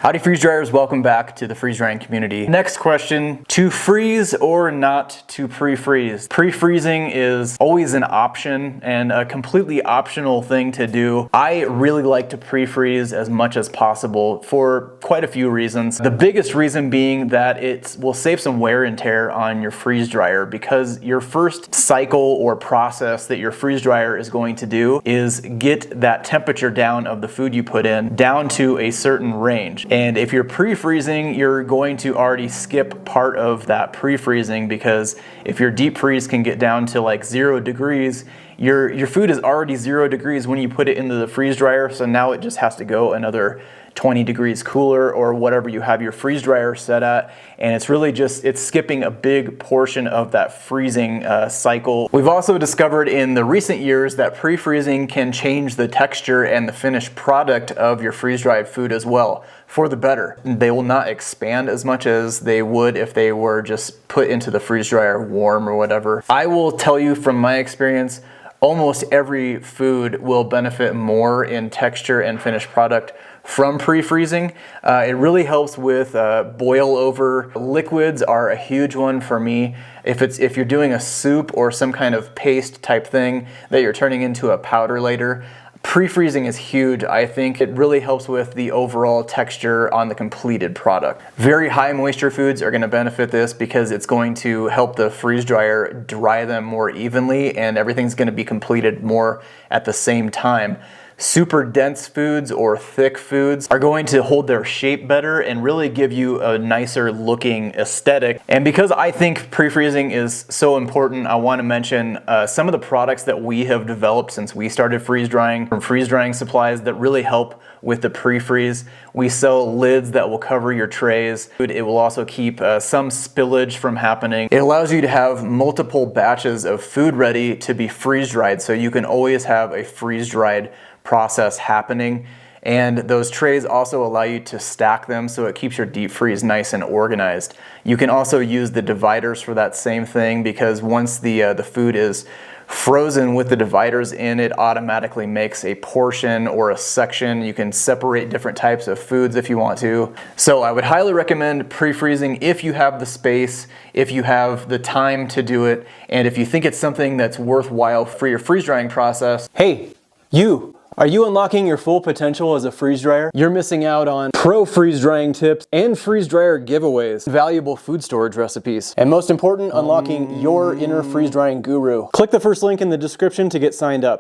Howdy freeze dryers, welcome back to the freeze drying community. Next question, to freeze or not to pre-freeze? Pre-freezing is always an option and a completely optional thing to do. I really like to pre-freeze as much as possible for quite a few reasons. The biggest reason being that it will save some wear and tear on your freeze dryer, because your first cycle or process that your freeze dryer is going to do is get that temperature down of the food you put in down to a certain range. And if you're pre-freezing, you're going to already skip part of that pre-freezing, because if your deep freeze can get down to like 0 degrees, your food is already 0 degrees when you put it into the freeze dryer, so now it just has to go another 20 degrees cooler or whatever you have your freeze dryer set at, and it's really just, it's skipping a big portion of that freezing cycle. We've also discovered in the recent years that pre-freezing can change the texture and the finished product of your freeze-dried food as well, for the better. They will not expand as much as they would if they were just put into the freeze dryer warm or whatever. I will tell you from my experience, almost every food will benefit more in texture and finished product from pre-freezing. It really helps with boil over. Liquids are a huge one for me. If you're doing a soup or some kind of paste type thing that you're turning into a powder later, pre-freezing is huge. I think it really helps with the overall texture on the completed product. Very high moisture foods are going to benefit this because it's going to help the freeze dryer dry them more evenly, and everything's going to be completed more at the same time. Super dense foods or thick foods are going to hold their shape better and really give you a nicer looking aesthetic. And because I think pre-freezing is so important, I want to mention some of the products that we have developed since we started freeze drying, from freeze drying supplies that really help with the pre-freeze. We sell lids that will cover your trays. It will also keep some spillage from happening. It allows you to have multiple batches of food ready to be freeze dried, so you can always have a freeze dried process happening. And those trays also allow you to stack them, so it keeps your deep freeze nice and organized. You can also use the dividers for that same thing, because once the food is frozen with the dividers in, it automatically makes a portion or a section. You can separate different types of foods if you want to. So I would highly recommend pre-freezing if you have the space, if you have the time to do it, and if you think it's something that's worthwhile for your freeze drying process. Hey, you! Are you unlocking your full potential as a freeze dryer? You're missing out on pro freeze drying tips and freeze dryer giveaways, valuable food storage recipes, and most important, unlocking your inner freeze drying guru. Click the first link in the description to get signed up.